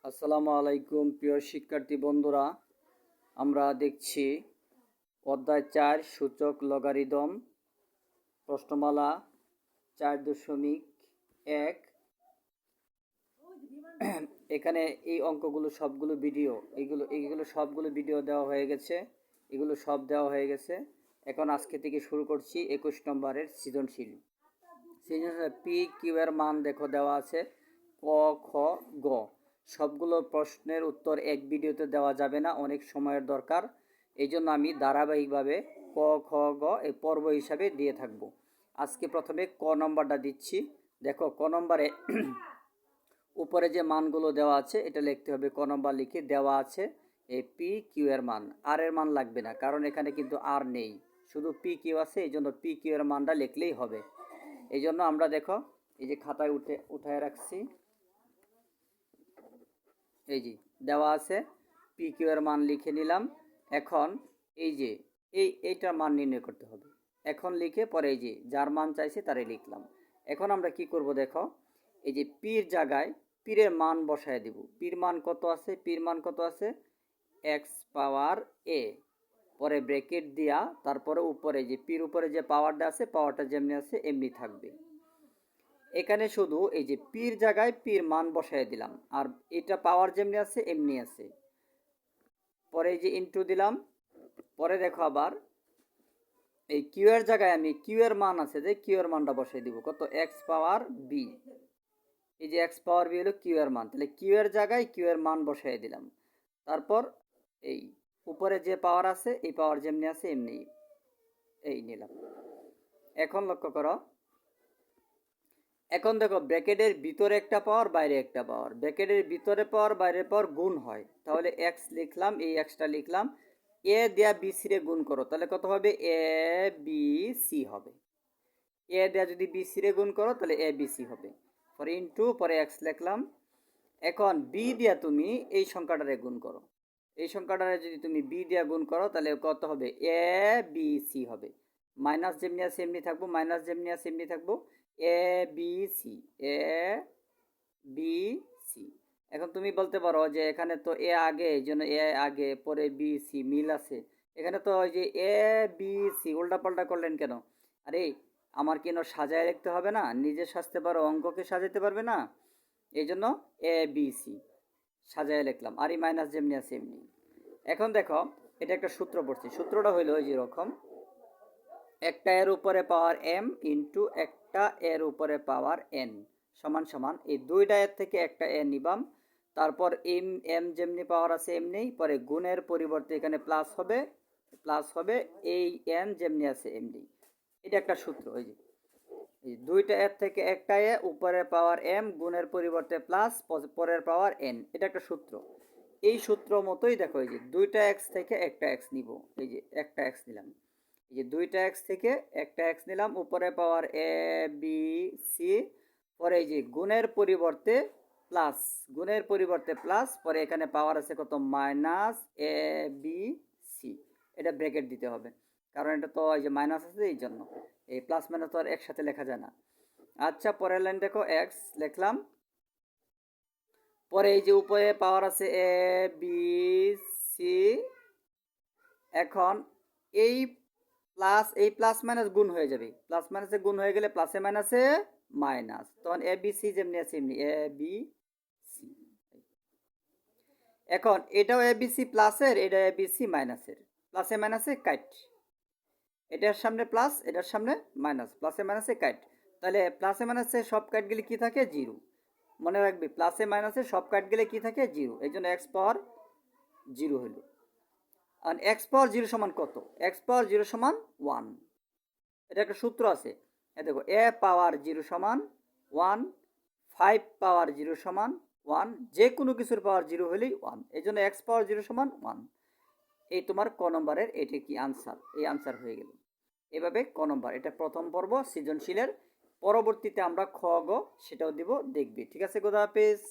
আসসালামু আলাইকুম প্রিয় শিক্ষার্থী বন্ধুরা, আমরা দেখছি অধ্যায় 4 সূচক লগারিদম প্রশ্নমালা 4.1। এখানে এই অঙ্কগুলো সবগুলো ভিডিও এইগুলো সবগুলো ভিডিও দেওয়া হয়ে গেছে, এগুলো সব দেওয়া হয়ে গেছে। এখন আজকে থেকে শুরু করছি 21 নম্বরের সৃজনশীল। পি কিউ এর মান দেখো দেওয়া আছে ক, খ, গ। সবগুলো প্রশ্নের উত্তর এক ভিডিওতে দেওয়া যাবে না, অনেক সময়ের দরকার। এই জন্য আমি ধারাবাহিকভাবে ক, খ, গ এই পর্ব হিসাবে দিয়ে থাকব। আজকে প্রথমে ক নম্বরটা দিচ্ছি। দেখো ক নম্বরে উপরে যে মানগুলো দেওয়া আছে এটা লিখতে হবে। ক নম্বর লিখে দেওয়া আছে এই পি কিউ এর মান, আর এর মান লাগবে না, কারণ এখানে কিন্তু আর নেই, শুধু পি কিউ আছে। এই জন্য পি কিউ এর মানটা লিখলেই হবে। এই জন্য আমরা দেখো এই যে খাতায় উঠায় রাখছি, এই যে দেওয়া আছে পি কিউ এর মান লিখে নিলাম। এখন এই যে এইটার মান নির্ণয় করতে হবে। এখন লিখে পরে এই যে যার মান চাইছে তারে লিখলাম। এখন আমরা কি করব দেখো, এই যে পির জায়গায় পিরের মান বসায় দিব। পির মান কত আছে? পির মান কত আছে? এক্স পাওয়ার এ, পরে ব্র্যাকেট দিয়া তারপরে উপরে যে পির উপরে যে পাওয়ারটা আছে পাওয়ারটা যেমনি আছে এমনি থাকবে। এখানে শুধু এই যে পির জায়গায় পির মান বসায় দিলাম, আর এটা পাওয়ার যেমনি আছে এমনি আছে। পরে এই যে ইনটু দিলাম। পরে দেখো আবার এই কিউ এর জায়গায় আমি কিউ এর মান আছে যে কিউ এর মানটা বসাই দিব। কত? X power B. এই যে এক্স পাওয়ার বি হলো কিউ এর মান, তাহলে কিউ এর জায়গায় কিউ এর মান বসাই দিলাম। তারপর এই উপরে যে পাওয়ার আছে এই পাওয়ার যেমনি আছে এমনি এই নিলাম। এখন লক্ষ্য করো, এখন দেখো ব্র্যাকেটের ভিতরে একটা পাওয়ার বাইরে একটা পাওয়ার, ব্র্যাকেটের ভিতরে পাওয়ার বাইরে পাওয়ার গুণ হয়, তাহলে এক্স লিখলাম, এই এক্সটা লিখলাম। এ দেয়া বি সি রে গুণ করো, তাহলে কত হবে? এ বি সি হবে। এ দেয়া যদি বি সি রে গুণ করো তাহলে এ বি সি হবে। পরে ইনটু, পরে এক্স লিখলাম। এখন বি দিয়া তুমি এই সংখ্যাটারে গুণ করো, এই সংখ্যাটারে যদি তুমি বি দিয়া গুণ করো তাহলে কত হবে? এ বি সি হবে। মাইনাস যেমনি আছে এমনি থাকবো, মাইনাস যেমনি আছে এমনি থাকবো। A B C, A B C. এখন তুমি বলতে পারো যে এখানে তো এ আগে, এই জন্য এ আগে, পরে বি সি মিল আছে। এখানে তো ওই যে এ বি সি উল্টাপাল্টা করলেন কেন? আরে আমার কেন সাজায় লিখতে হবে না? নিজে সাজতে পারো, অঙ্ককে সাজাতে পারবে না? এই জন্য এ বি সি সাজায় লিখলাম, আর এই মাইনাস যেমনি আছে এমনি। এখন দেখো এটা একটা সূত্র পড়ছি, সূত্রটা হইলো ওই যেরকম একটা এর উপরে পাওয়ার এম ইন্টু একটা এর উপরে পাওয়ার এন সমান সমান এই দুইটা এর থেকে একটা এ নিবাম। তারপর এম এম যেমনি পাওয়ার আছে এমনি, পরে গুণের পরিবর্তে এখানে প্লাস হবে এই এন যেমনি আছে এমনি। এটা একটা সূত্র। ওই যে এই দুইটা এর থেকে একটা এ উপরের পাওয়ার এম গুণের পরিবর্তে প্লাস পরের পাওয়ার এন, এটা একটা সূত্র। এই সূত্র মতোই দেখো এই যে দুইটা এক্স থেকে একটা এক্স নিব, এই যে একটা এক্স নিলাম, এই যে দুইটা এক্স থেকে একটা এক্স নিলাম, উপরে পাওয়ার এ বি সি, পরে এই যে গুণের পরিবর্তে প্লাস, পরে এখানে পাওয়ার আছে কত? Minus A B C. এটা ব্র্যাকেট দিতে হবে, কারণ এটা তো এই যে মাইনাস আছে, এই জন্য এই প্লাস মাইনাস তো আর একসাথে লেখা যায় না। আচ্ছা পরের লাইন দেখো, এক্স লিখলাম। পরে এই যে উপরে পাওয়ার আছে এ বি সি। এখন এই প্লাস মাইনাস গুণ হয়ে যাবে, প্লাস মাইনাসে গুণ হয়ে গেলে প্লাসে মাইনাসে মাইনাস, তখন এ বি সি যেমনি আছে এমনি এ বি সি। এখন এটাও এ বি সি প্লাসের, এটা এ বি সি মাইনাসের, প্লাসে মাইনাসে কাট, এটার সামনে প্লাস এটার সামনে মাইনাস, প্লাসে মাইনাসে কাট। তাহলে প্লাসে মাইনাসে সব কাট গেলে কি থাকে? জিরো। মনে রাখবি প্লাসে মাইনাসে সব কাট গেলে কি থাকে? জিরো। এই জন্য এক্স পাওয়ার জিরো হইল। আর এক্স পাওয়ার জিরো সমান কত? এক্স পাওয়ার জিরো সমান 1। এটা একটা সূত্র আছে, এ দেখো এ পাওয়ার জিরো সমান 1, 5 পাওয়ার জিরো সমান 1, যে কোনো কিছুর পাওয়ার জিরো হলেই 1, এই জন্য এক্স পাওয়ার জিরো সমান 1। এই তোমার ক নম্বরের এটি কি আনসার, এই আনসার হয়ে গেল। এভাবে ক নম্বর, এটা প্রথম পর্ব সৃজনশীলের। পরবর্তীতে আমরা খ গ সেটাও দিব, দেখবি। ঠিক আছে, খোদা হাফেজ।